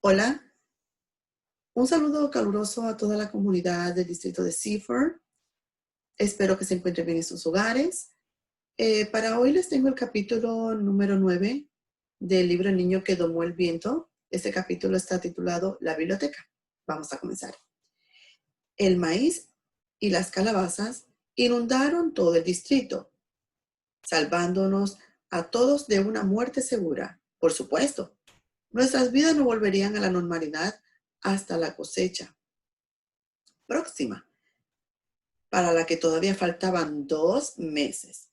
Hola, un saludo caluroso a toda la comunidad del distrito de Seaford. Espero que se encuentren bien en sus hogares. Para hoy les tengo el capítulo número 9 del libro El niño que domó el viento. Este capítulo está titulado La biblioteca. Vamos a comenzar. El maíz y las calabazas inundaron todo el distrito, salvándonos a todos de una muerte segura. Por supuesto, nuestras vidas no volverían a la normalidad hasta la cosecha próxima, para la que todavía faltaban 2 meses.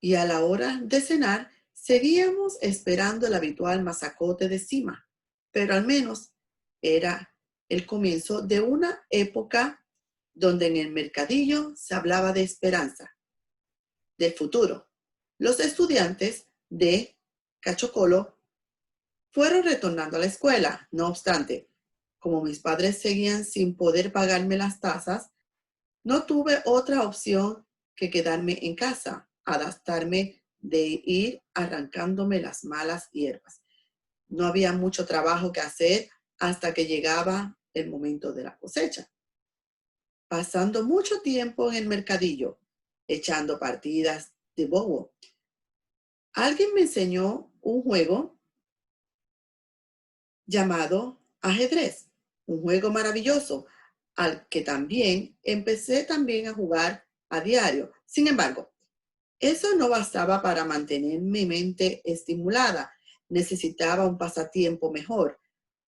Y a la hora de cenar, seguíamos esperando el habitual masacote de cima, pero al menos era el comienzo de una época donde en el mercadillo se hablaba de esperanza, del futuro. Los estudiantes de Cachocolo fueron retornando a la escuela. No obstante, como mis padres seguían sin poder pagarme las tasas, no tuve otra opción que quedarme en casa, adaptarme de ir arrancándome las malas hierbas. No había mucho trabajo que hacer hasta que llegaba el momento de la cosecha. Pasando mucho tiempo en el mercadillo, echando partidas de bobo. Alguien me enseñó un juego llamado ajedrez, un juego maravilloso al que también empecé también a jugar a diario. Sin embargo, eso no bastaba para mantener mi mente estimulada. Necesitaba un pasatiempo mejor,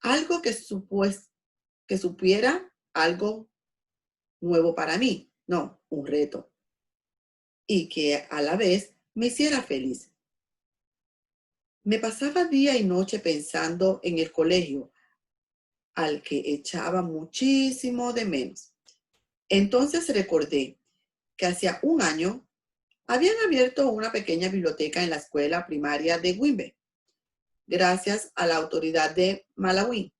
algo que supiera algo nuevo para mí, no, un reto, y que a la vez me hiciera feliz. Me pasaba día y noche pensando en el colegio, al que echaba muchísimo de menos. Entonces recordé que hacía un año habían abierto una pequeña biblioteca en la escuela primaria de Wimbe, gracias a la autoridad de Malawi,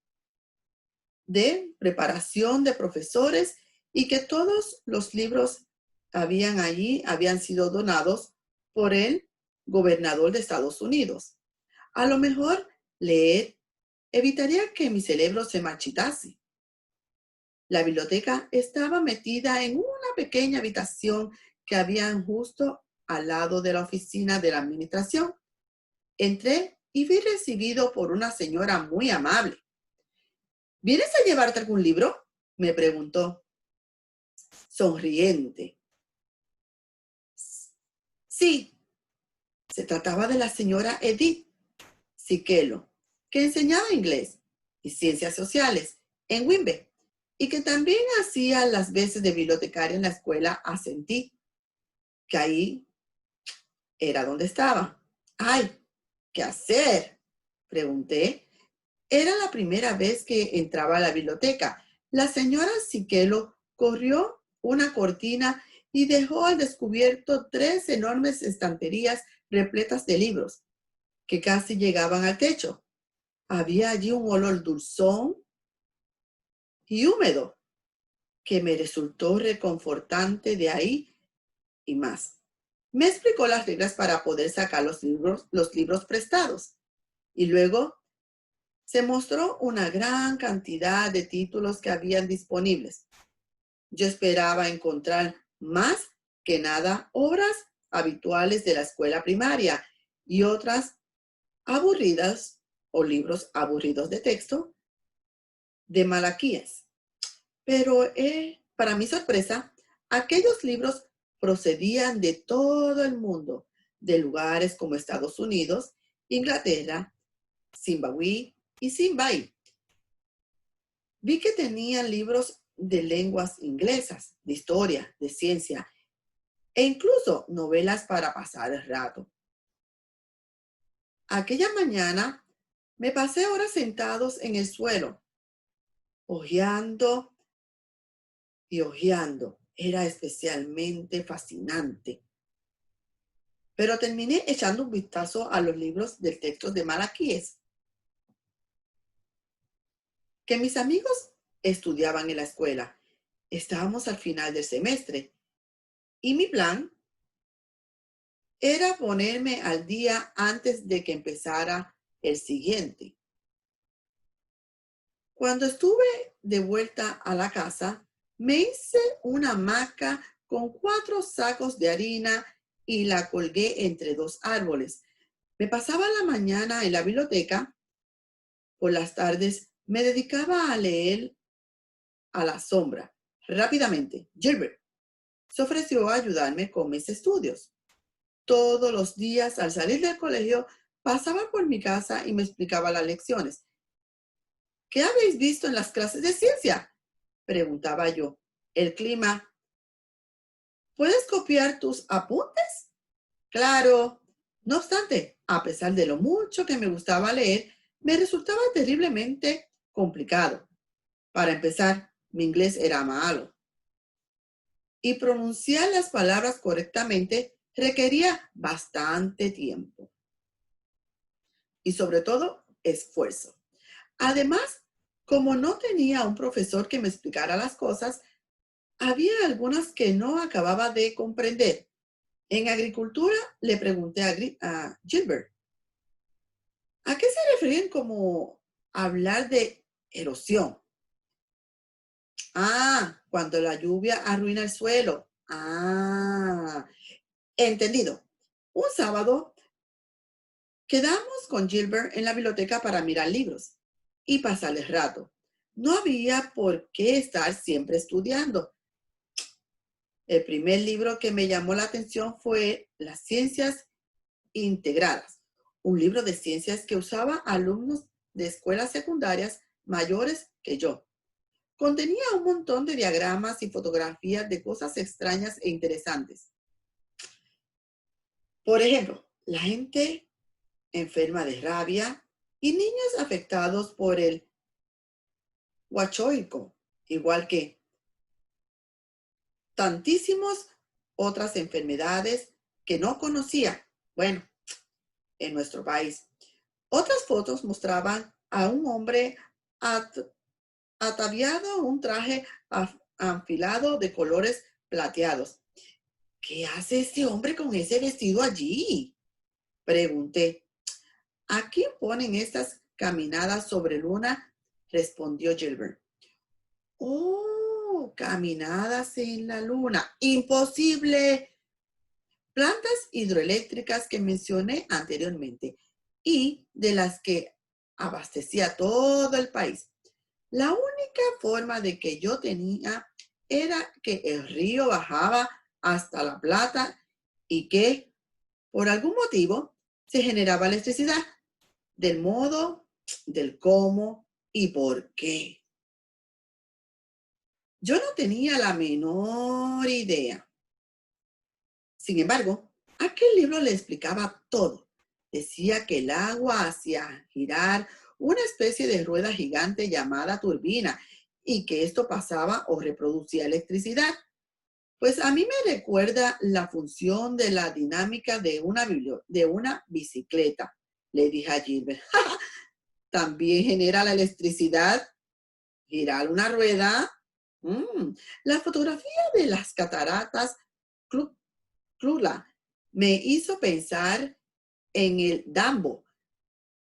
de preparación de profesores, y que todos los libros habían sido donados por el gobernador de Estados Unidos. A lo mejor leer evitaría que mi cerebro se marchitase. La biblioteca estaba metida en una pequeña habitación que había justo al lado de la oficina de la administración. Entré y fui recibido por una señora muy amable. ¿Vienes a llevarte algún libro?, me preguntó, sonriente. Sí, se trataba de la señora Edith Siquelo, que enseñaba inglés y ciencias sociales en Wimbe y que también hacía las veces de bibliotecaria en la escuela. Asentí que ahí era donde estaba. ¡Ay! ¿Qué hacer?, pregunté. Era la primera vez que entraba a la biblioteca. La señora Siquelo corrió una cortina y dejó al descubierto 3 enormes estanterías repletas de libros que casi llegaban al techo. Había allí un olor dulzón y húmedo que me resultó reconfortante. De ahí y más. Me explicó las reglas para poder sacar los libros prestados, y luego se mostró una gran cantidad de títulos que habían disponibles. Yo esperaba encontrar más que nada obras habituales de la escuela primaria y otras aburridas o libros aburridos de texto de Malaquías. Pero para mi sorpresa, aquellos libros procedían de todo el mundo, de lugares como Estados Unidos, Inglaterra, Zimbabue y Zimbabue. Vi que tenían libros de lenguas inglesas, de historia, de ciencia e incluso novelas para pasar el rato. Aquella mañana me pasé horas sentados en el suelo, hojeando y hojeando. Era especialmente fascinante. Pero terminé echando un vistazo a los libros del texto de Malaquías que mis amigos estudiaban en la escuela. Estábamos al final del semestre y mi plan era ponerme al día antes de que empezara el siguiente. Cuando estuve de vuelta a la casa, me hice una hamaca con 4 sacos de harina y la colgué entre 2 árboles. Me pasaba la mañana en la biblioteca. Por las tardes me dedicaba a leer a la sombra. Rápidamente, Gilbert se ofreció a ayudarme con mis estudios. Todos los días al salir del colegio pasaba por mi casa y me explicaba las lecciones. ¿Qué habéis visto en las clases de ciencia?, preguntaba yo. El clima. ¿Puedes copiar tus apuntes? Claro. No obstante, a pesar de lo mucho que me gustaba leer, me resultaba terriblemente complicado. Para empezar, mi inglés era malo y pronunciar las palabras correctamente requería bastante tiempo y sobre todo esfuerzo. Además, como no tenía un profesor que me explicara las cosas, había algunas que no acababa de comprender. En agricultura le pregunté a Gilbert, ¿a qué se referían como hablar de erosión? Ah, cuando la lluvia arruina el suelo. Ah, entendido. Un sábado quedamos con Gilbert en la biblioteca para mirar libros y pasar el rato. No había por qué estar siempre estudiando. El primer libro que me llamó la atención fue Las Ciencias Integradas, un libro de ciencias que usaba alumnos de escuelas secundarias mayores que yo. Contenía un montón de diagramas y fotografías de cosas extrañas e interesantes. Por ejemplo, la gente enferma de rabia y niños afectados por el huachoico, igual que tantísimas otras enfermedades que no conocía, bueno, en nuestro país. Otras fotos mostraban a un hombre ataviado un traje afilado de colores plateados. ¿Qué hace ese hombre con ese vestido allí?, pregunté. ¿A quién ponen estas caminadas sobre luna?, respondió Gilbert. Oh, caminadas en la luna. Imposible. Plantas hidroeléctricas que mencioné anteriormente y de las que abastecía todo el país. La única forma de que yo tenía era que el río bajaba hasta La Plata y que, por algún motivo, se generaba electricidad. Del modo, del cómo y por qué. Yo no tenía la menor idea. Sin embargo, aquel libro le explicaba todo. Decía que el agua hacía girar una especie de rueda gigante llamada turbina y que esto pasaba o reproducía electricidad. Pues a mí me recuerda la función de la dinámica de una bicicleta, le dije a Gilbert. También genera la electricidad, girar una rueda. La fotografía de las cataratas Clula me hizo pensar en el dambo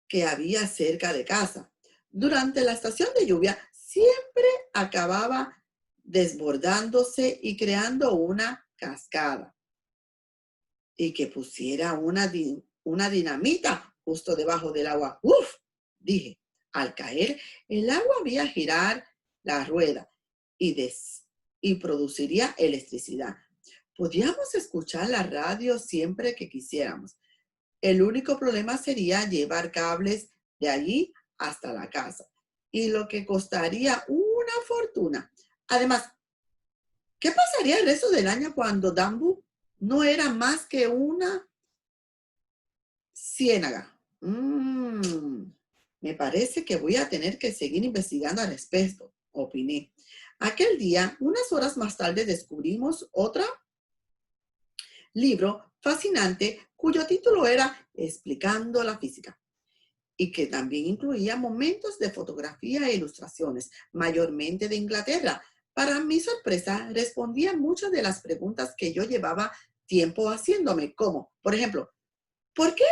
que había cerca de casa. Durante la estación de lluvia siempre acababa desbordándose y creando una cascada. Y que pusiera una dinamita justo debajo del agua. ¡Uf!, dije. Al caer, el agua había girar la rueda y produciría electricidad. Podíamos escuchar la radio siempre que quisiéramos. El único problema sería llevar cables de allí hasta la casa, y lo que costaría una fortuna. Además, ¿qué pasaría el resto del año cuando Dambu no era más que una ciénaga? Me parece que voy a tener que seguir investigando al respecto, opiné. Aquel día, unas horas más tarde, descubrimos otro libro fascinante cuyo título era Explicando la física y que también incluía momentos de fotografía e ilustraciones, mayormente de Inglaterra. Para mi sorpresa, respondía muchas de las preguntas que yo llevaba tiempo haciéndome, como, por ejemplo, ¿por qué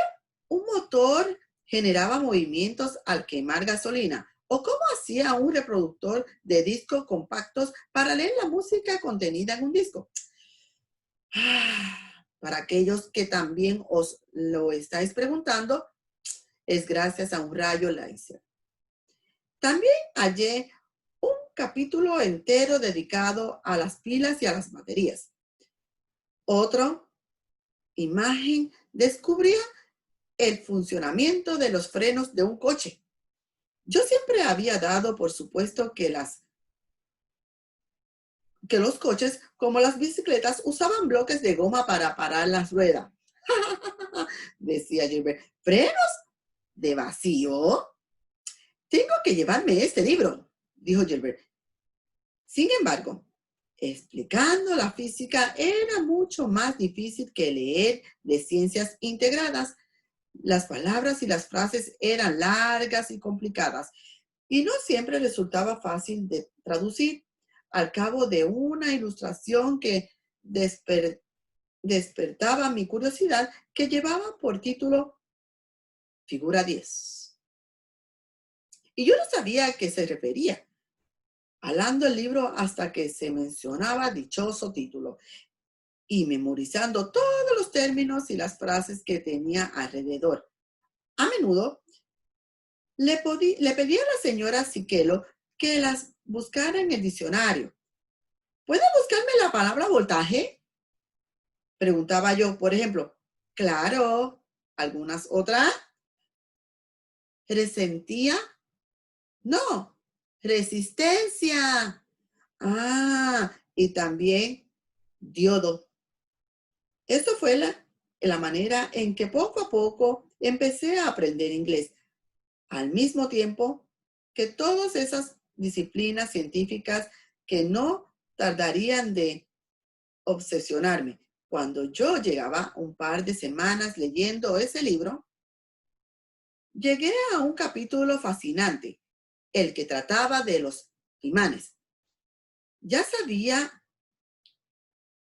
un motor generaba movimientos al quemar gasolina? ¿O cómo hacía un reproductor de discos compactos para leer la música contenida en un disco. Para aquellos que también os lo estáis preguntando, es gracias a un rayo láser. También hallé un capítulo entero dedicado a las pilas y a las baterías. Otra imagen descubría el funcionamiento de los frenos de un coche. Yo siempre había dado por supuesto que los coches, como las bicicletas, usaban bloques de goma para parar las ruedas. Decía Gilbert. ¿Frenos de vacío? Tengo que llevarme este libro, dijo Gilbert. Sin embargo, explicando la física era mucho más difícil que leer de ciencias integradas. Las palabras y las frases eran largas y complicadas y no siempre resultaba fácil de traducir. Al cabo de una ilustración que despertaba mi curiosidad, que llevaba por título Figura 10. Y yo no sabía a qué se refería, jalando el libro hasta que se mencionaba dichoso título y memorizando todos los términos y las frases que tenía alrededor. A menudo le pedí a la señora Siquelo que las buscara en el diccionario. ¿Puede buscarme la palabra voltaje? Preguntaba yo, por ejemplo. Claro, algunas otras. Resentía. No, resistencia. Y también diodo. Esto fue la manera en que poco a poco empecé a aprender inglés, al mismo tiempo que todas esas disciplinas científicas que no tardarían de obsesionarme. Cuando yo llegaba un par de semanas leyendo ese libro, llegué a un capítulo fascinante, el que trataba de los imanes. Ya sabía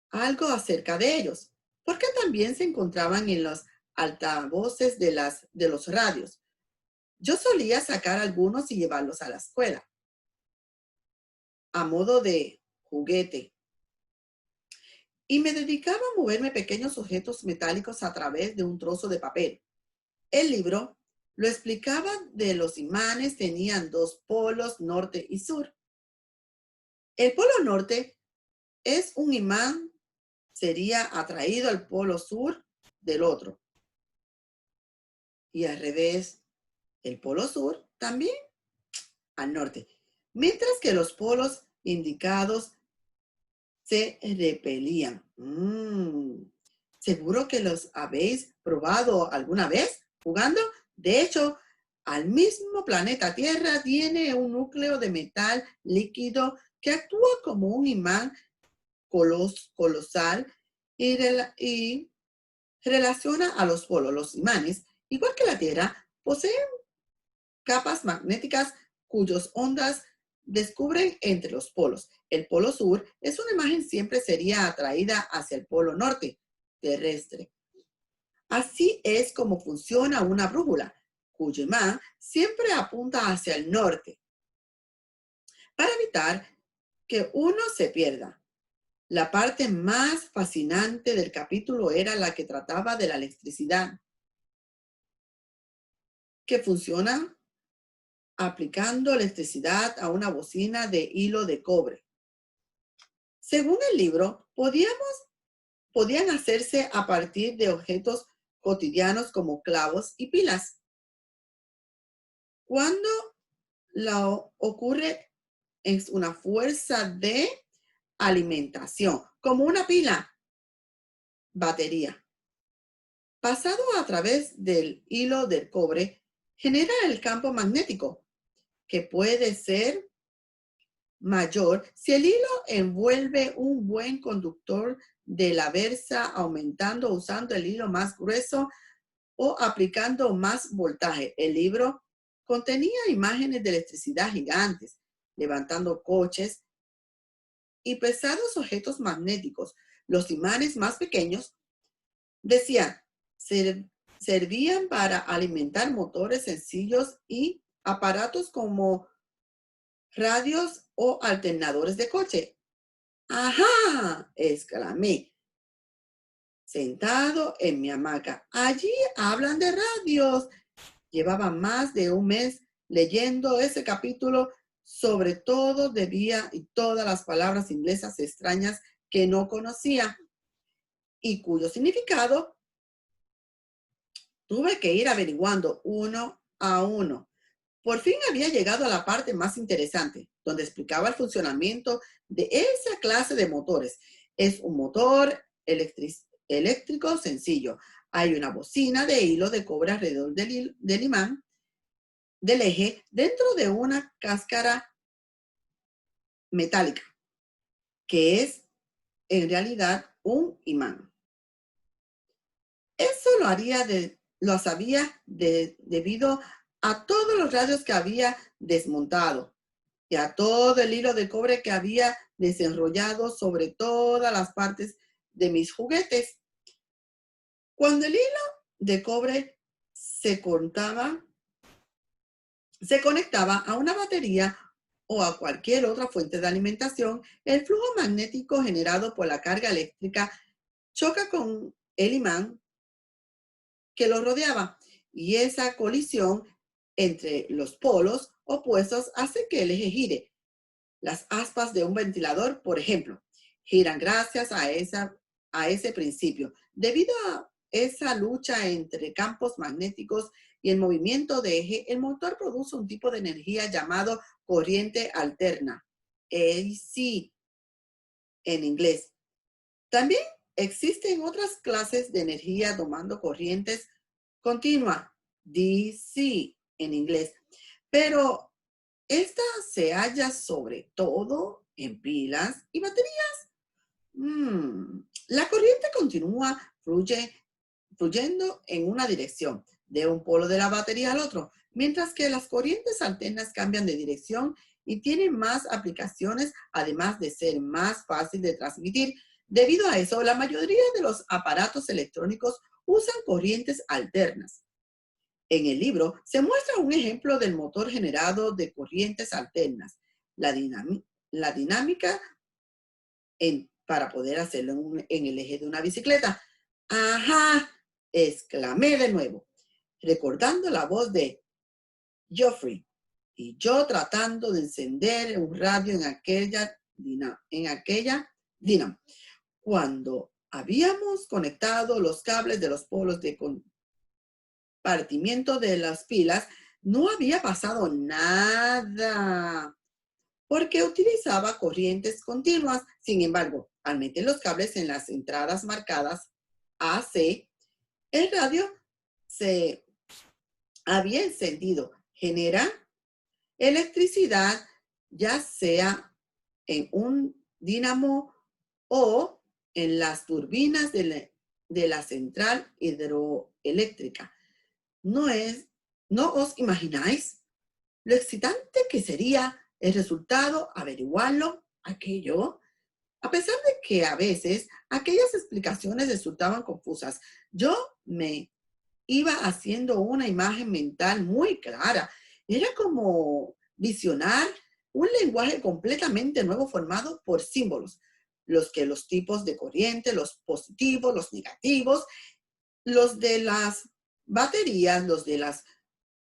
algo acerca de ellos, porque también se encontraban en los altavoces de los radios. Yo solía sacar algunos y llevarlos a la escuela, a modo de juguete, y me dedicaba a moverme pequeños objetos metálicos a través de un trozo de papel. El libro lo explicaba de los imanes, tenían dos polos, norte y sur. El polo norte es un imán, sería atraído al polo sur del otro. Y al revés, el polo sur también al norte. Mientras que los polos indicados se repelían. ¿Seguro que los habéis probado alguna vez jugando? De hecho, al mismo planeta Tierra tiene un núcleo de metal líquido que actúa como un imán colosal y relaciona a los polos. Los imanes, igual que la Tierra, poseen capas magnéticas cuyas ondas descubren entre los polos. El polo sur es una imagen siempre sería atraída hacia el polo norte terrestre. Así es como funciona una brújula, cuyo imán siempre apunta hacia el norte. Para evitar que uno se pierda, la parte más fascinante del capítulo era la que trataba de la electricidad, que funciona aplicando electricidad a una bocina de hilo de cobre. Según el libro, podían hacerse a partir de objetos cotidianos como clavos y pilas. Cuando lo ocurre es una fuerza de alimentación, como una pila, batería. Pasado a través del hilo del cobre, genera el campo magnético, que puede ser mayor si el hilo envuelve un buen conductor de la versa, aumentando usando el hilo más grueso o aplicando más voltaje. El libro contenía imágenes de electricidad gigantes, levantando coches y pesados objetos magnéticos. Los imanes más pequeños, decían, servían para alimentar motores sencillos y aparatos como radios o alternadores de coche. ¡Ajá!, exclamé, sentado en mi hamaca. Allí hablan de radios. Llevaba más de un mes leyendo ese capítulo sobre todo debía y todas las palabras inglesas extrañas que no conocía y cuyo significado tuve que ir averiguando uno a uno. Por fin había llegado a la parte más interesante, donde explicaba el funcionamiento de esa clase de motores. Es un motor eléctrico sencillo. Hay una bocina de hilo de cobre alrededor del imán del eje dentro de una cáscara metálica, que es en realidad un imán. Eso lo sabía debido a todos los radios que había desmontado y a todo el hilo de cobre que había desenrollado sobre todas las partes de mis juguetes. Cuando el hilo de cobre se conectaba a una batería o a cualquier otra fuente de alimentación, el flujo magnético generado por la carga eléctrica choca con el imán que lo rodeaba y esa colisión entre los polos opuestos hace que el eje gire. Las aspas de un ventilador, por ejemplo, giran gracias a ese principio. Debido a esa lucha entre campos magnéticos y el movimiento de eje, el motor produce un tipo de energía llamado corriente alterna, AC en inglés. También existen otras clases de energía tomando corrientes continua, DC en inglés, pero esta se halla sobre todo en pilas y baterías. La corriente continúa fluyendo en una dirección, de un polo de la batería al otro, mientras que las corrientes alternas cambian de dirección y tienen más aplicaciones, además de ser más fácil de transmitir. Debido a eso, la mayoría de los aparatos electrónicos usan corrientes alternas. En el libro se muestra un ejemplo del motor generado de corrientes alternas, la dinámica para poder hacerlo en el eje de una bicicleta. ¡Ajá!, exclamé de nuevo, recordando la voz de Geoffrey y yo tratando de encender un radio en aquella dinamo. Cuando habíamos conectado los cables de los polos de compartimiento de las pilas, no había pasado nada porque utilizaba corrientes continuas. Sin embargo, al meter los cables en las entradas marcadas AC, el radio se había encendido. Genera electricidad, ya sea en un dínamo o en las turbinas de la central hidroeléctrica. ¿No os imagináis lo excitante que sería el resultado averiguarlo aquello? A pesar de que a veces aquellas explicaciones resultaban confusas, yo me iba haciendo una imagen mental muy clara. Era como visionar un lenguaje completamente nuevo formado por símbolos, los tipos de corriente, los positivos, los negativos, los de las baterías, los de los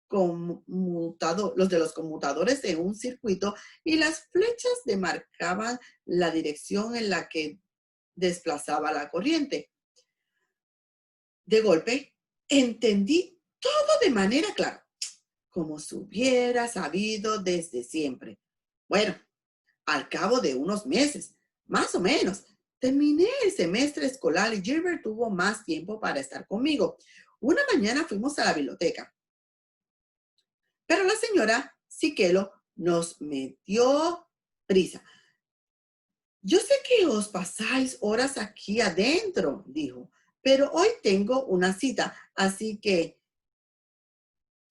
conmutadores de un circuito y las flechas demarcaban la dirección en la que desplazaba la corriente. De golpe, entendí todo de manera clara, como si hubiera sabido desde siempre. Bueno, al cabo de unos meses, más o menos, terminé el semestre escolar y Gilbert tuvo más tiempo para estar conmigo. Una mañana fuimos a la biblioteca, pero la señora Sikelo nos metió prisa. Yo sé que os pasáis horas aquí adentro, dijo, pero hoy tengo una cita, así que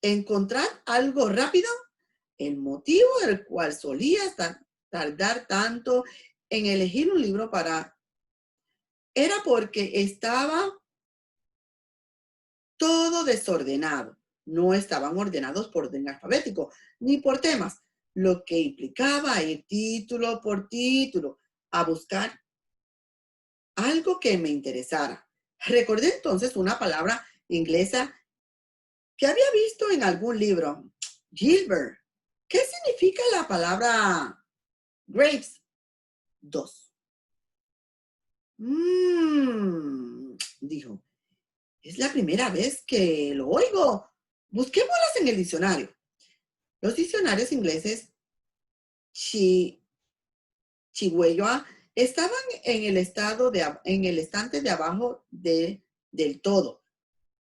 encontrar algo rápido. El motivo del cual solía tardar tanto en elegir un libro era porque estaba todo desordenado. No estaban ordenados por orden alfabético ni por temas. lo que implicaba ir título por título a buscar algo que me interesara. Recordé entonces una palabra inglesa que había visto en algún libro. Gilbert. ¿Qué significa la palabra grapes? 2. Dijo. Es la primera vez que lo oigo. Busquémoslas en el diccionario. Los diccionarios ingleses Chihuahua estaban en el estante de abajo del todo.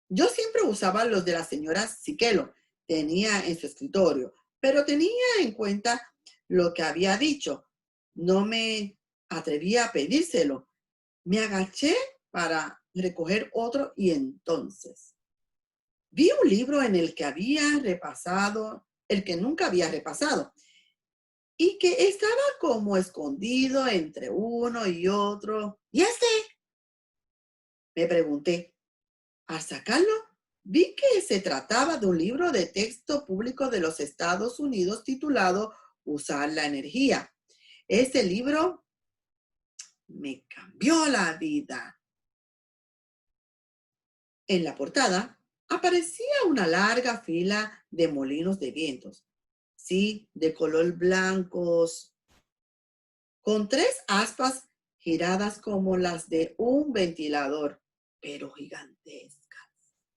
Yo siempre usaba los de la señora Sikelo, tenía en su escritorio, pero tenía en cuenta lo que había dicho. No me atrevía a pedírselo. Me agaché para recoger otro y entonces vi un libro en el que había repasado, el que nunca había repasado, y que estaba como escondido entre uno y otro. ¿Y este? Me pregunté. Al sacarlo, vi que se trataba de un libro de texto público de los Estados Unidos titulado Usar la energía. Ese libro me cambió la vida. En la portada aparecía una larga fila de molinos de vientos, sí, de color blancos, con 3 aspas giradas como las de un ventilador, pero gigantescas.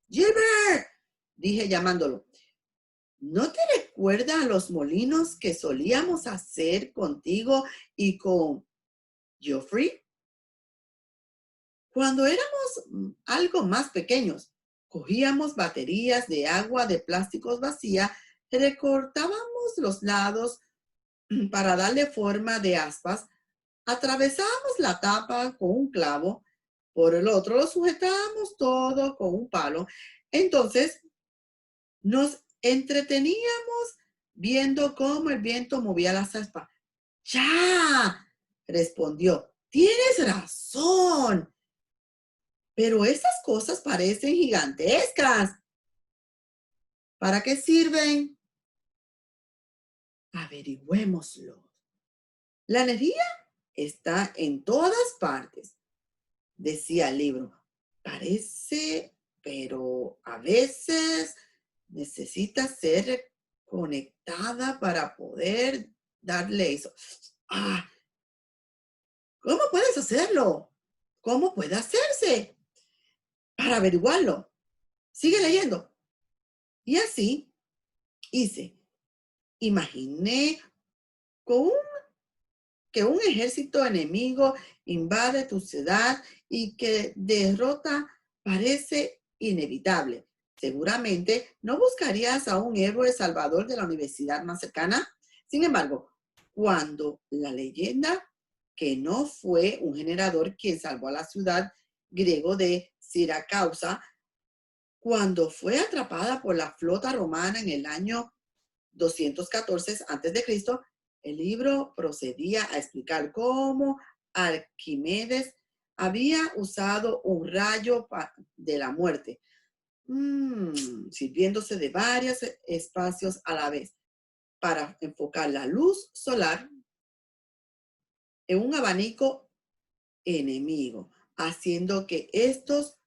¡Gilbert!, dije llamándolo. ¿No te recuerdas los molinos que solíamos hacer contigo y con Geoffrey? Cuando éramos algo más pequeños, cogíamos baterías de agua de plásticos vacía, recortábamos los lados para darle forma de aspas, atravesábamos la tapa con un clavo, por el otro lo sujetábamos todo con un palo. Entonces nos entreteníamos viendo cómo el viento movía las aspas. ¡Ya!, respondió. Tienes razón. Pero esas cosas parecen gigantescas. ¿Para qué sirven? Averigüémoslo. La energía está en todas partes, decía el libro. Parece, pero a veces necesita ser conectada para poder darle eso. Ah, ¿cómo puedes hacerlo? ¿Cómo puede hacerse? Para averiguarlo. Sigue leyendo. Y así hice. Imaginé con que un ejército enemigo invade tu ciudad y que derrota parece inevitable. Seguramente no buscarías a un héroe salvador de la universidad más cercana. Sin embargo, cuando la leyenda que no fue un generador quien salvó a la ciudad griego de Siracusa, cuando fue atrapada por la flota romana en el año 214 a.C., el libro procedía a explicar cómo Arquímedes había usado un rayo de la muerte, sirviéndose de varios espacios a la vez para enfocar la luz solar en un abanico enemigo, haciendo que estos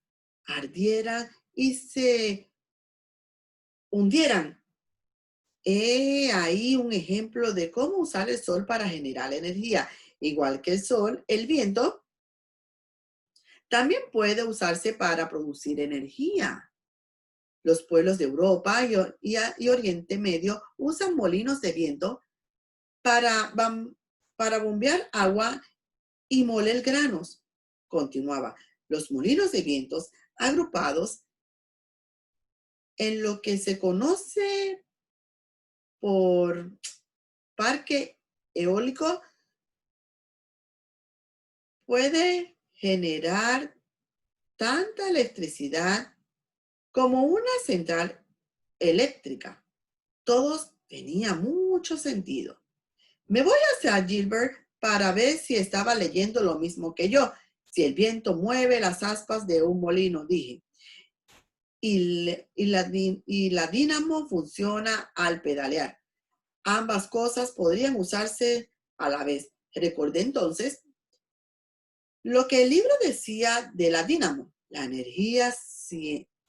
ardieran y se hundieran. He ahí un ejemplo de cómo usar el sol para generar energía. Igual que el sol, el viento también puede usarse para producir energía. Los pueblos de Europa y Oriente Medio usan molinos de viento para, para bombear agua y moler granos. Continuaba. Los molinos de vientos agrupados en lo que se conoce por parque eólico puede generar tanta electricidad como una central eléctrica. Todos tenía mucho sentido. Me voy hacia Gilbert para ver si estaba leyendo lo mismo que yo. Si el viento mueve las aspas de un molino, dije. Y la dínamo funciona al pedalear. Ambas cosas podrían usarse a la vez. Recordé entonces lo que el libro decía de la dínamo. La energía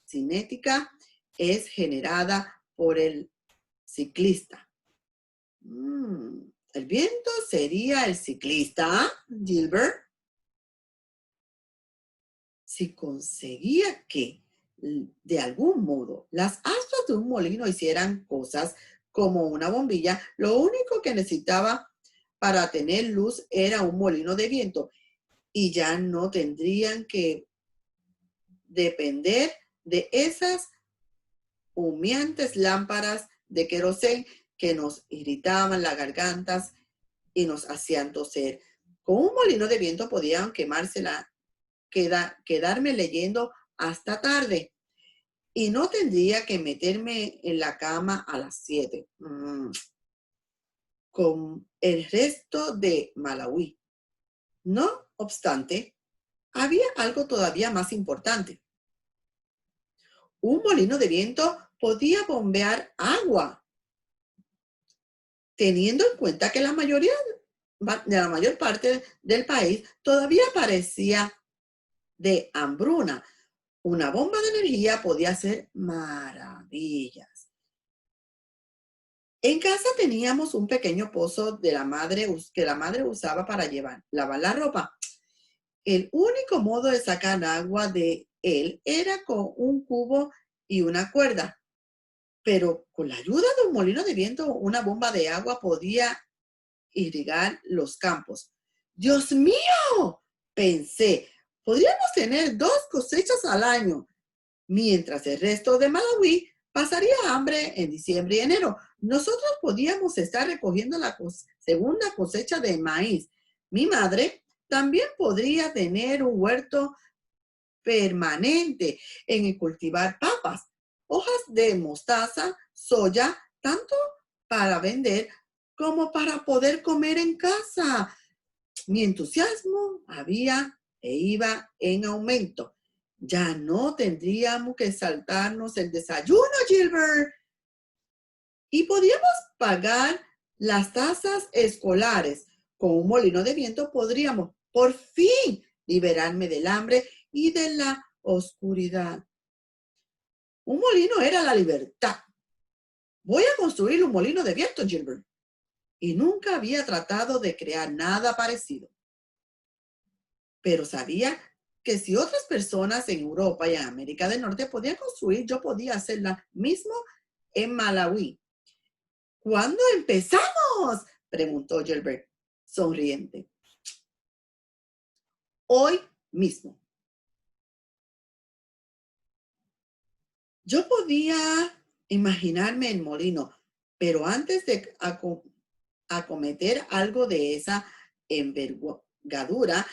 cinética es generada por el ciclista. ¿El viento sería el ciclista, Gilbert? Si conseguía que, de algún modo, las aspas de un molino hicieran cosas como una bombilla, lo único que necesitaba para tener luz era un molino de viento y ya no tendrían que depender de esas humeantes lámparas de querosén que nos irritaban las gargantas y nos hacían toser. Con un molino de viento podían quedarme leyendo hasta tarde y no tendría que meterme en la cama a las 7 con el resto de Malawi. No obstante, había algo todavía más importante. Un molino de viento podía bombear agua, teniendo en cuenta que la mayor parte del país todavía parecía de hambruna. Una bomba de energía podía hacer maravillas. En casa teníamos un pequeño pozo que la madre usaba para lavar la ropa. El único modo de sacar agua de él era con un cubo y una cuerda. Pero con la ayuda de un molino de viento, una bomba de agua podía irrigar los campos. ¡Dios mío!, pensé, podríamos tener 2 cosechas al año, mientras el resto de Malawi pasaría hambre en diciembre y enero. Nosotros podíamos estar recogiendo la segunda cosecha de maíz. Mi madre también podría tener un huerto permanente en el cultivar papas, hojas de mostaza, soya, tanto para vender como para poder comer en casa. Mi entusiasmo iba en aumento. Ya no tendríamos que saltarnos el desayuno, Gilbert. Y podíamos pagar las tasas escolares. Con un molino de viento podríamos, por fin, liberarme del hambre y de la oscuridad. Un molino era la libertad. Voy a construir un molino de viento, Gilbert. Y nunca había tratado de crear nada parecido. Pero sabía que si otras personas en Europa y en América del Norte podían construir, yo podía hacer lo mismo en Malawi. ¿Cuándo empezamos?, preguntó Gilbert, sonriente. Hoy mismo. Yo podía imaginarme el molino, pero antes de acometer algo de esa envergadura,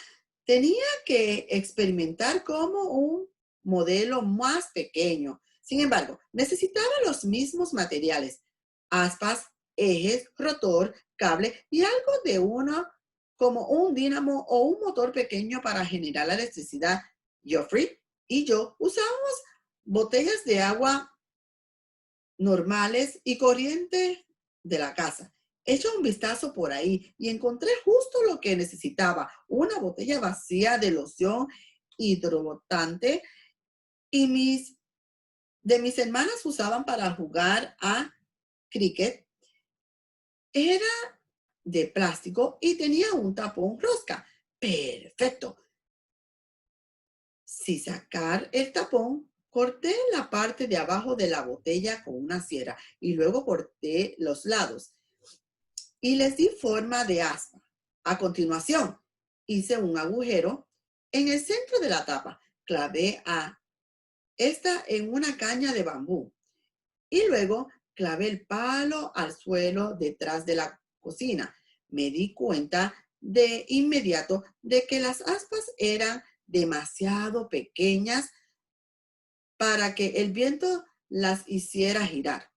tenía que experimentar como un modelo más pequeño. Sin embargo, necesitaba los mismos materiales: aspas, ejes, rotor, cable y algo de uno como un dínamo o un motor pequeño para generar la electricidad. Geoffrey y yo usábamos botellas de agua normales y corriente de la casa. Eché un vistazo por ahí y encontré justo lo que necesitaba: una botella vacía de loción hidrobotante y mis hermanas usaban para jugar a cricket. Era de plástico y tenía un tapón rosca. Perfecto. Sin sacar el tapón, corté la parte de abajo de la botella con una sierra y luego corté los lados y les di forma de aspa. A continuación, hice un agujero en el centro de la tapa. Clavé a esta en una caña de bambú y luego clavé el palo al suelo detrás de la cocina. Me di cuenta de inmediato de que las aspas eran demasiado pequeñas para que el viento las hiciera girar.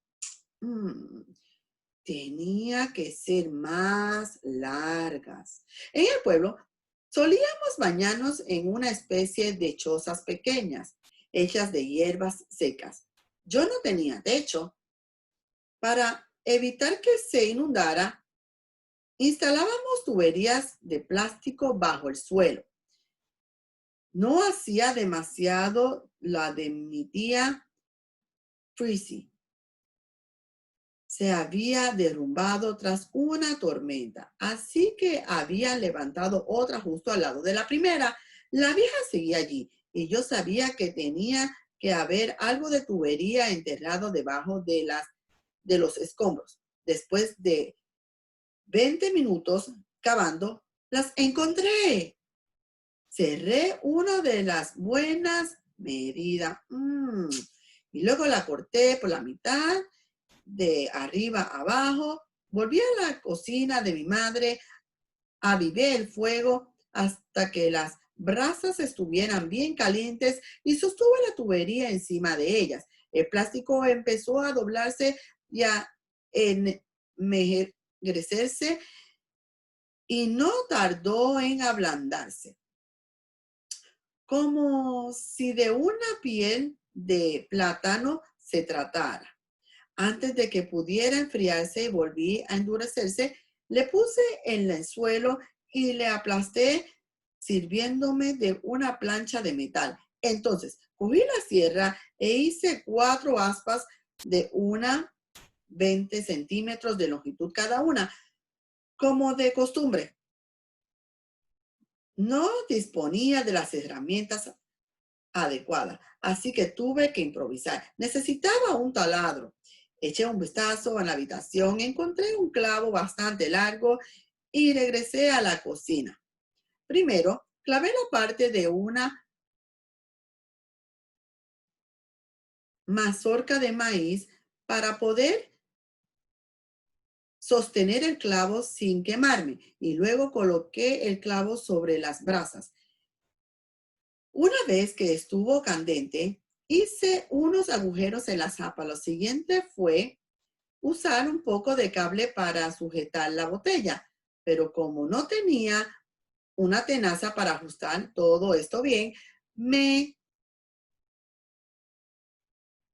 Tenía que ser más largas. En el pueblo solíamos bañarnos en una especie de chozas pequeñas, hechas de hierbas secas. Yo no tenía techo para evitar que se inundara, instalábamos tuberías de plástico bajo el suelo. No hacía demasiado la de mi tía Prissy. Se había derrumbado tras una tormenta, así que había levantado otra justo al lado de la primera. La vieja seguía allí y yo sabía que tenía que haber algo de tubería enterrado debajo de los escombros. Después de 20 minutos cavando, las encontré. Cerré una de las buenas medidas y luego la corté por la mitad de arriba a abajo. Volví a la cocina de mi madre, avivé el fuego hasta que las brasas estuvieran bien calientes y sostuve la tubería encima de ellas. El plástico empezó a doblarse y a ennegrecerse y no tardó en ablandarse, como si de una piel de plátano se tratara. Antes de que pudiera enfriarse y volví a endurecerse, le puse en el suelo y le aplasté sirviéndome de una plancha de metal. Entonces, cogí la sierra e hice 4 aspas de 20 centímetros de longitud cada una, como de costumbre. No disponía de las herramientas adecuadas, así que tuve que improvisar. Necesitaba un taladro. Eché un vistazo en la habitación, encontré un clavo bastante largo y regresé a la cocina. Primero, clavé la parte de una mazorca de maíz para poder sostener el clavo sin quemarme y luego coloqué el clavo sobre las brasas. Una vez que estuvo candente, hice unos agujeros en la zapa. Lo siguiente fue usar un poco de cable para sujetar la botella, pero como no tenía una tenaza para ajustar todo esto bien, me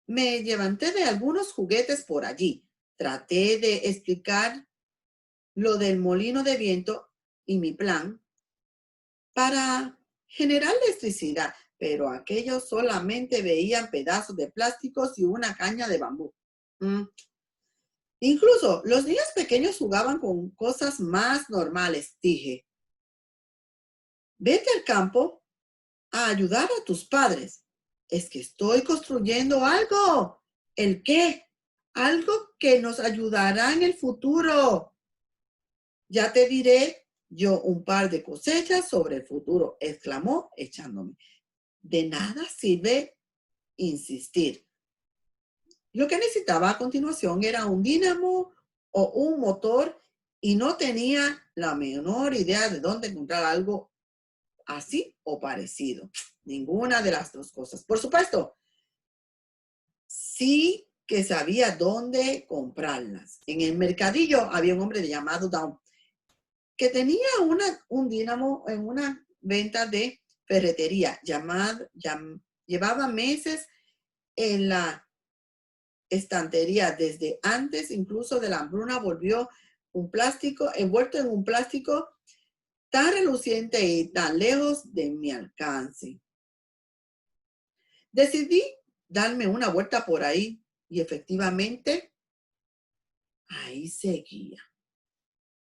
levanté de algunos juguetes por allí. Traté de explicar lo del molino de viento y mi plan para generar electricidad, pero aquellos solamente veían pedazos de plásticos y una caña de bambú. Incluso los niños pequeños jugaban con cosas más normales. Dije, vete al campo a ayudar a tus padres. Es que estoy construyendo algo. ¿El qué? Algo que nos ayudará en el futuro. Ya te diré yo un par de cosechas sobre el futuro, exclamó echándome. De nada sirve insistir. Lo que necesitaba a continuación era un dínamo o un motor y no tenía la menor idea de dónde encontrar algo así o parecido. Ninguna de las dos cosas. Por supuesto, sí que sabía dónde comprarlas. En el mercadillo había un hombre llamado Down que tenía un dínamo en una venta de ferretería. Llevaba meses en la estantería. Desde antes incluso de la hambruna volvió un plástico, envuelto en un plástico tan reluciente y tan lejos de mi alcance. Decidí darme una vuelta por ahí y efectivamente ahí seguía.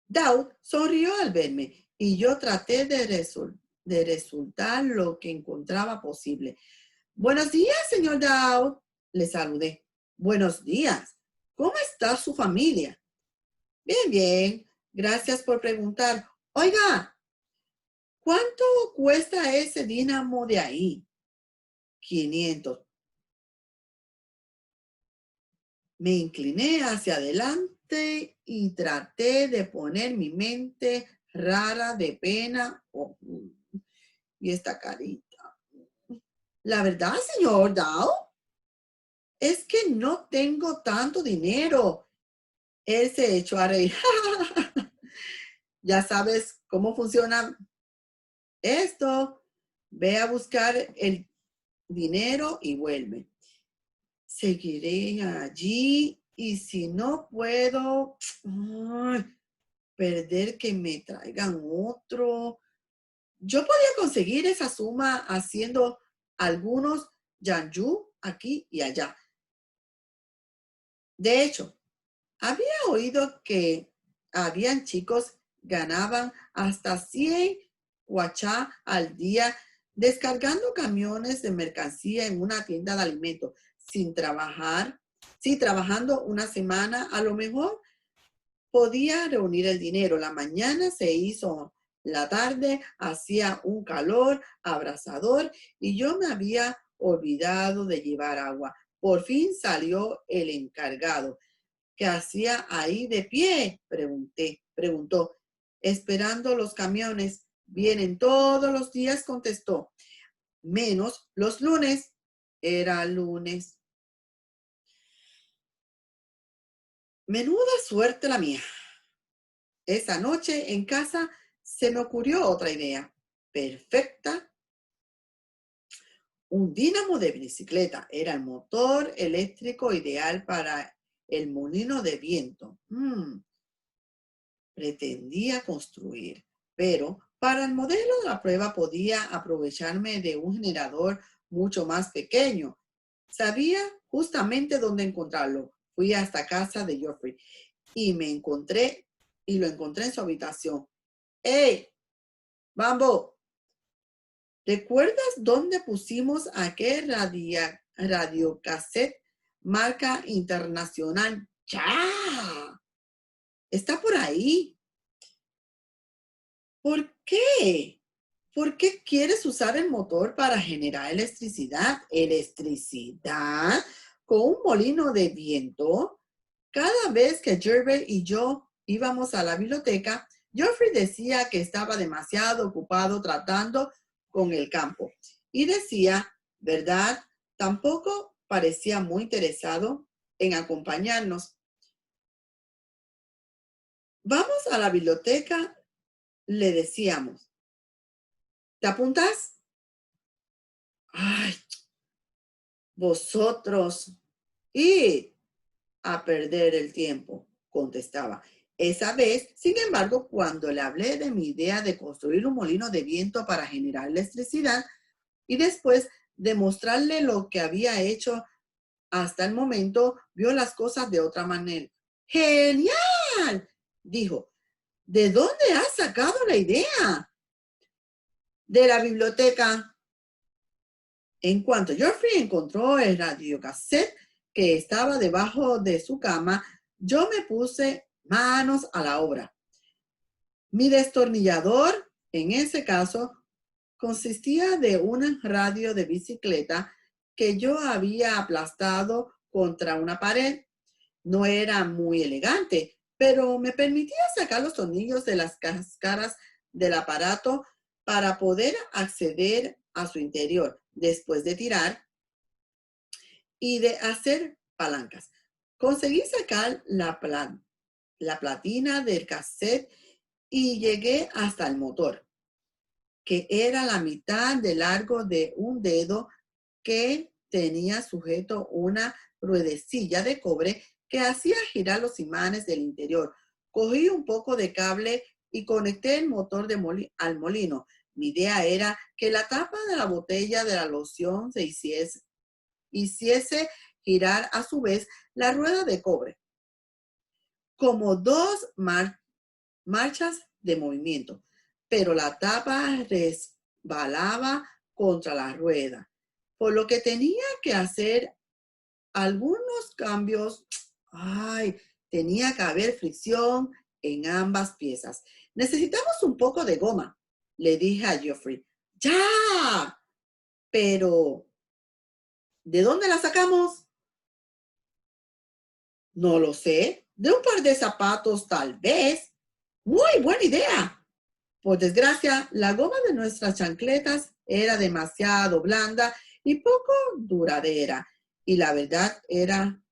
Dowd sonrió al verme y yo traté de resultar lo que encontraba posible. Buenos días, señor Dowd. Le saludé. Buenos días. ¿Cómo está su familia? Bien, bien. Gracias por preguntar. Oiga, ¿cuánto cuesta ese dínamo de ahí? 500. Me incliné hacia adelante y traté de poner mi mente rara de pena. Y esta carita. La verdad, señor Dow, es que no tengo tanto dinero. Él se echó a reír. Ya sabes cómo funciona esto. Ve a buscar el dinero y vuelve. Seguiré allí Y si no puedo perder que me traigan otro, yo podía conseguir esa suma haciendo algunos yanjú aquí y allá. De hecho, había oído que habían chicos ganaban hasta 100 guachá al día descargando camiones de mercancía en una tienda de alimentos sin trabajar. Sí, trabajando una semana, a lo mejor podía reunir el dinero. La mañana se hizo la tarde, hacía un calor abrasador y yo me había olvidado de llevar agua. Por fin salió el encargado. ¿Qué hacía ahí de pie? Preguntó. Esperando los camiones. Vienen todos los días, contestó. Menos los lunes. Era lunes. Menuda suerte la mía. Esa noche en casa se me ocurrió otra idea. Perfecta. Un dínamo de bicicleta era el motor eléctrico ideal para el molino de viento. Pretendía construir, pero para el modelo de la prueba podía aprovecharme de un generador mucho más pequeño. Sabía justamente dónde encontrarlo. Fui hasta casa de Geoffrey y lo encontré en su habitación. ¡Hey, Bambo! ¿Recuerdas dónde pusimos aquel radiocassette marca internacional? ¡Ya! Está por ahí. ¿Por qué? ¿Por qué quieres usar el motor para generar electricidad? ¿Electricidad? ¿Con un molino de viento? Cada vez que Gervais y yo íbamos a la biblioteca, Geoffrey decía que estaba demasiado ocupado tratando con el campo. Y decía, ¿verdad? Tampoco parecía muy interesado en acompañarnos. Vamos a la biblioteca, le decíamos. ¿Te apuntas? Ay, vosotros. Y a perder el tiempo, contestaba. Esa vez, sin embargo, cuando le hablé de mi idea de construir un molino de viento para generar electricidad y después de mostrarle lo que había hecho hasta el momento, vio las cosas de otra manera. ¡Genial! Dijo. ¿De dónde has sacado la idea? De la biblioteca. En cuanto Geoffrey encontró el radiocassette que estaba debajo de su cama, yo me puse manos a la obra. Mi destornillador, en ese caso, consistía de un radio de bicicleta que yo había aplastado contra una pared. No era muy elegante, pero me permitía sacar los tornillos de las cáscaras del aparato para poder acceder a su interior después de tirar y de hacer palancas. Conseguí sacar la platina del cassette y llegué hasta el motor, que era la mitad de largo de un dedo que tenía sujeto una ruedecilla de cobre que hacía girar los imanes del interior. Cogí un poco de cable y conecté el motor al molino. Mi idea era que la tapa de la botella de la loción se hiciese girar a su vez la rueda de cobre, como dos marchas de movimiento, pero la tapa resbalaba contra la rueda, por lo que tenía que hacer algunos cambios. Ay, tenía que haber fricción en ambas piezas. Necesitamos un poco de goma, le dije a Geoffrey. ¡Ya! Pero, ¿de dónde la sacamos? No lo sé. De un par de zapatos, tal vez. Muy buena idea. Por desgracia, la goma de nuestras chancletas era demasiado blanda y poco duradera. Y la verdad era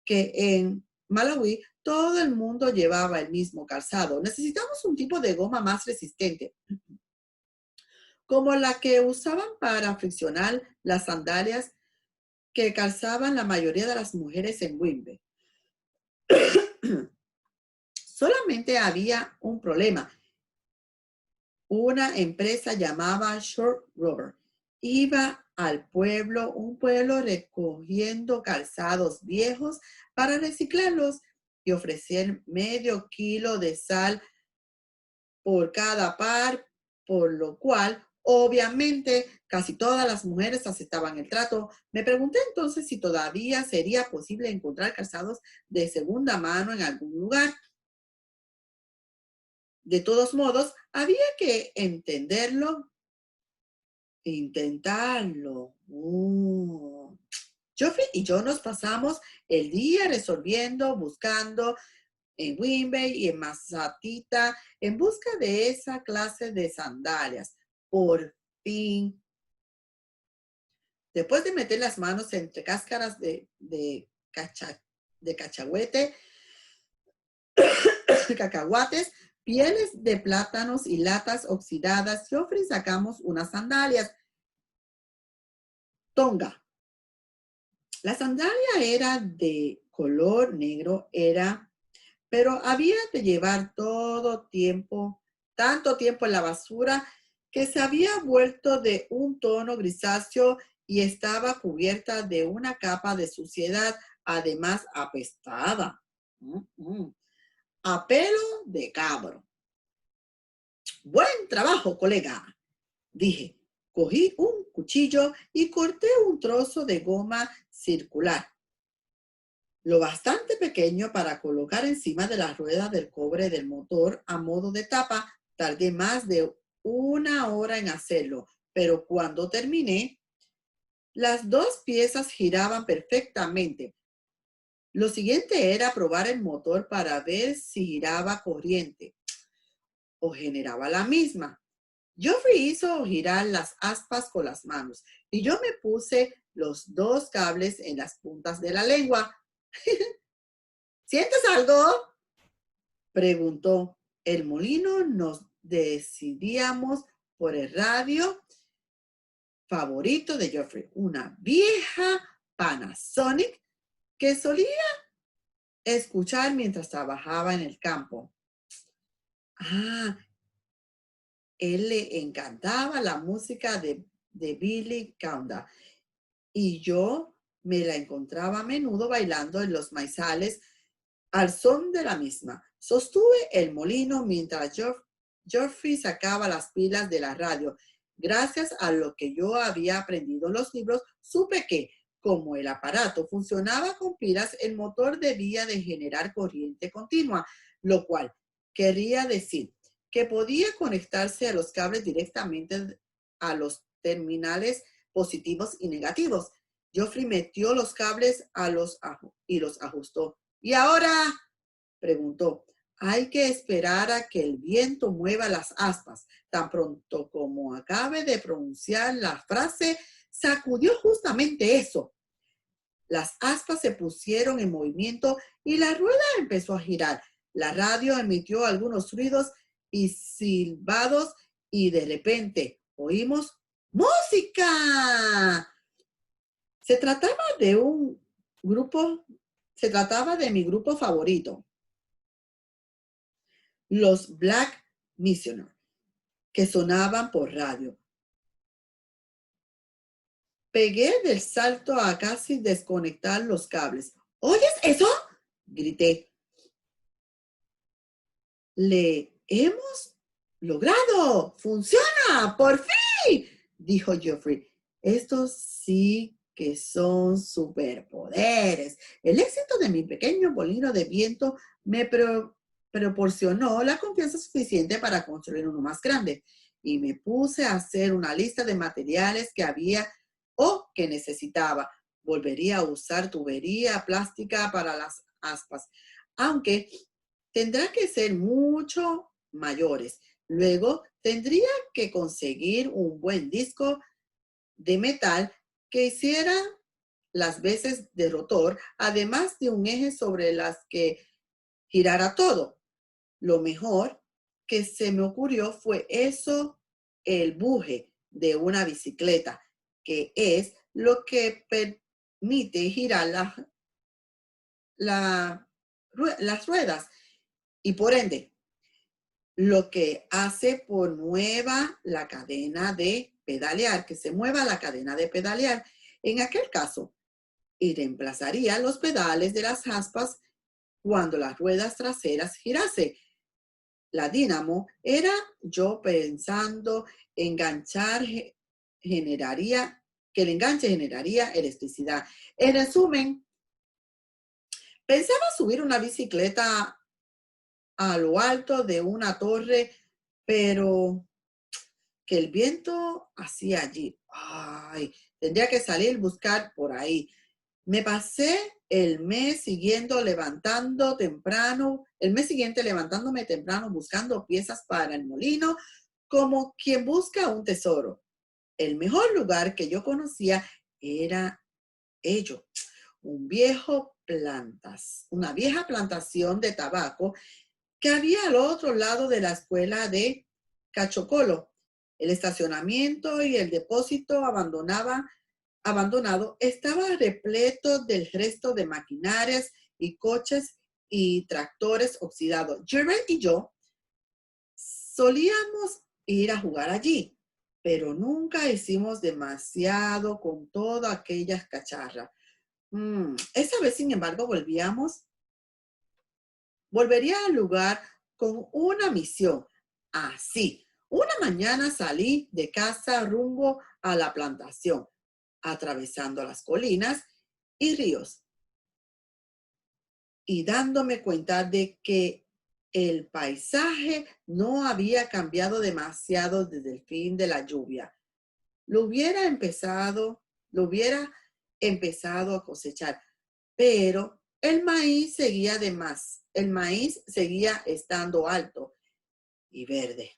que en Malawi todo el mundo llevaba el mismo calzado. Necesitamos un tipo de goma más resistente, como la que usaban para friccionar las sandalias que calzaban la mayoría de las mujeres en Wimbe. Solamente había un problema. Una empresa llamada Short Rubber iba al pueblo, un pueblo recogiendo calzados viejos para reciclarlos y ofrecer medio kilo de sal por cada par, por lo cual obviamente casi todas las mujeres aceptaban el trato. Me pregunté entonces si todavía sería posible encontrar calzados de segunda mano en algún lugar. De todos modos, había que entenderlo e intentarlo. Geoffrey y yo nos pasamos el día resolviendo, buscando en Wimby y en Massapequa en busca de esa clase de sandalias. Por fin, después de meter las manos entre cáscaras de cacahuete, cacahuates, pieles de plátanos y latas oxidadas, Geoffrey sacamos unas sandalias Tonga. La sandalia era de color negro, pero había de llevar tanto tiempo en la basura que se había vuelto de un tono grisáceo y estaba cubierta de una capa de suciedad, además apestada. A pelo de cabro. Buen trabajo, colega, dije. Cogí un cuchillo y corté un trozo de goma circular, lo bastante pequeño para colocar encima de la rueda del cobre del motor a modo de tapa. Tardé más de 1 hora en hacerlo, pero cuando terminé, las dos piezas giraban perfectamente. Lo siguiente era probar el motor para ver si giraba corriente o generaba la misma. Geoffrey hizo girar las aspas con las manos y yo me puse los dos cables en las puntas de la lengua. ¿Sientes algo?, preguntó. El molino nos decidíamos por el radio favorito de Geoffrey, una vieja Panasonic que solía escuchar mientras trabajaba en el campo. Él le encantaba la música de Billy Conda y yo me la encontraba a menudo bailando en los maizales al son de la misma. Sostuve el molino mientras Geoffrey sacaba las pilas de la radio. Gracias a lo que yo había aprendido en los libros, supe que, como el aparato funcionaba con pilas, el motor debía de generar corriente continua, lo cual quería decir que podía conectarse a los cables directamente a los terminales positivos y negativos. Geoffrey metió los cables y los ajustó. ¿Y ahora?, preguntó. Hay que esperar a que el viento mueva las aspas. Tan pronto como acabe de pronunciar la frase, sacudió justamente eso. Las aspas se pusieron en movimiento y la rueda empezó a girar. La radio emitió algunos ruidos y silbados y de repente oímos ¡música! Se trataba de mi grupo favorito, los Black Missionary, que sonaban por radio. Pegué del salto a casi desconectar los cables. ¿Oyes eso?, grité. ¡Le hemos logrado! ¡Funciona! ¡Por fin!, dijo Geoffrey. Estos sí que son superpoderes. El éxito de mi pequeño molino de viento me proporcionó la confianza suficiente para construir uno más grande y me puse a hacer una lista de materiales que había o que necesitaba. Volvería a usar tubería plástica para las aspas, aunque tendrá que ser mucho mayores. Luego tendría que conseguir un buen disco de metal que hiciera las veces de rotor, además de un eje sobre las que girara todo. Lo mejor que se me ocurrió fue el buje de una bicicleta, que es lo que permite girar las ruedas y por ende, lo que hace por mueva la cadena de pedalear, que se mueva la cadena de pedalear. En aquel caso, y reemplazaría los pedales de las aspas cuando las ruedas traseras girase. La dínamo era yo pensando enganchar, generaría, que el enganche generaría electricidad. En resumen, pensaba subir una bicicleta a lo alto de una torre, pero que el viento hacía allí. Ay, tendría que salir a buscar por ahí. Me pasé el mes siguiente levantándome temprano buscando piezas para el molino, como quien busca un tesoro. El mejor lugar que yo conocía era ello, una vieja plantación de tabaco que había al otro lado de la escuela de Cachocolo. El estacionamiento y el depósito abandonado estaba repleto del resto de maquinarias y coches y tractores oxidados. Jerry y yo solíamos ir a jugar allí, pero nunca hicimos demasiado con todas aquellas cacharras. Esa vez, sin embargo, volvería al lugar con una misión. Así, una mañana salí de casa rumbo a la plantación, atravesando las colinas y ríos y dándome cuenta de que el paisaje no había cambiado demasiado desde el fin de la lluvia. Lo hubiera empezado a cosechar, pero el maíz seguía estando alto y verde.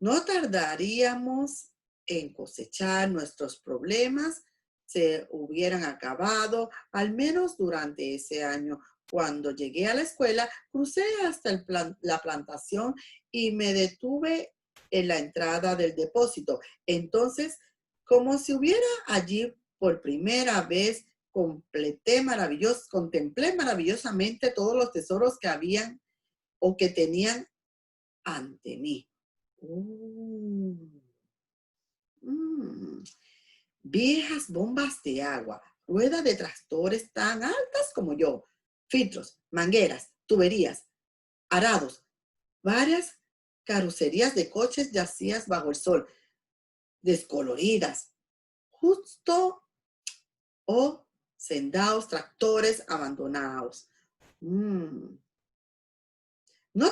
No tardaríamos en cosechar, nuestros problemas se hubieran acabado, al menos durante ese año. Cuando llegué a la escuela, crucé hasta la plantación y me detuve en la entrada del depósito. Entonces, como si hubiera allí por primera vez, contemplé maravillosamente todos los tesoros que habían o que tenían ante mí. Mm. Viejas bombas de agua, ruedas de tractores tan altas como yo, filtros, mangueras, tuberías, arados, varias carrocerías de coches yacías bajo el sol, descoloridas, justo o sendados tractores abandonados. No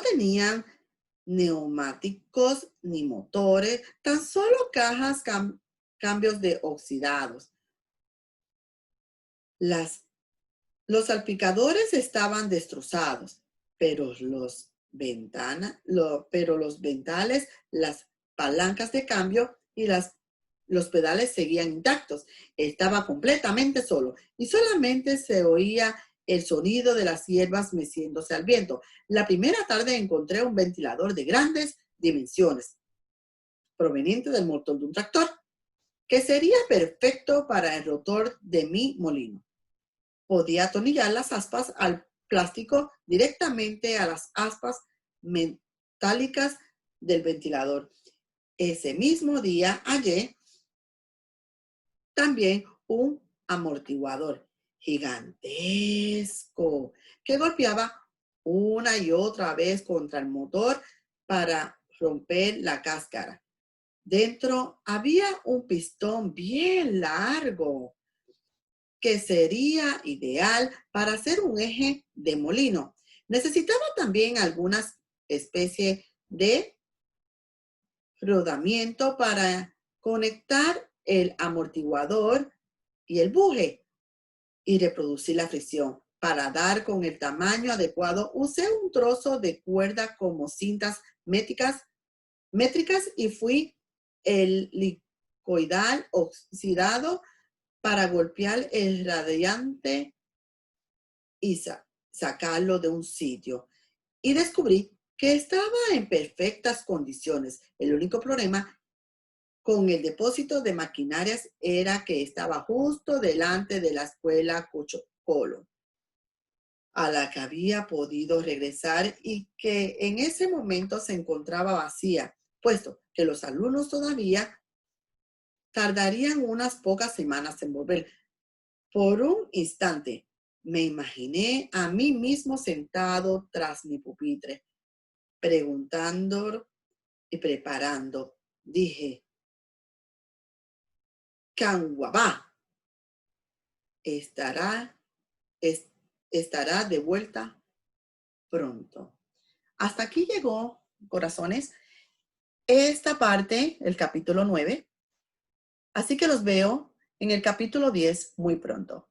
tenían neumáticos ni motores, tan solo cajas, cambios de oxidados. Los salpicadores estaban destrozados, pero los ventales, las palancas de cambio y los pedales seguían intactos. Estaba completamente solo y solamente se oía el sonido de las hierbas meciéndose al viento. La primera tarde encontré un ventilador de grandes dimensiones, proveniente del motor de un tractor, que sería perfecto para el rotor de mi molino. Podía atornillar las aspas al plástico directamente a las aspas metálicas del ventilador. Ese mismo día hallé también un amortiguador gigantesco que golpeaba una y otra vez contra el motor para romper la cáscara. Dentro había un pistón bien largo que sería ideal para hacer un eje de molino. Necesitaba también algunas especies de rodamiento para conectar el amortiguador y el buje y reproducir la fricción. Para dar con el tamaño adecuado, usé un trozo de cuerda como cintas métricas y fui el licoidal oxidado para golpear el radiante y sacarlo de un sitio. Y descubrí que estaba en perfectas condiciones. El único problema con el depósito de maquinarias era que estaba justo delante de la escuela Cachocolo. a la que había podido regresar y que en ese momento se encontraba vacía, puesto que los alumnos todavía tardarían unas pocas semanas en volver. Por un instante me imaginé a mí mismo sentado tras mi pupitre, preguntando y preparando. Dije, Canguabá estará, es- estará de vuelta pronto. Hasta aquí llegó, corazones, esta parte, el capítulo 9. Así que los veo en el capítulo 10 muy pronto.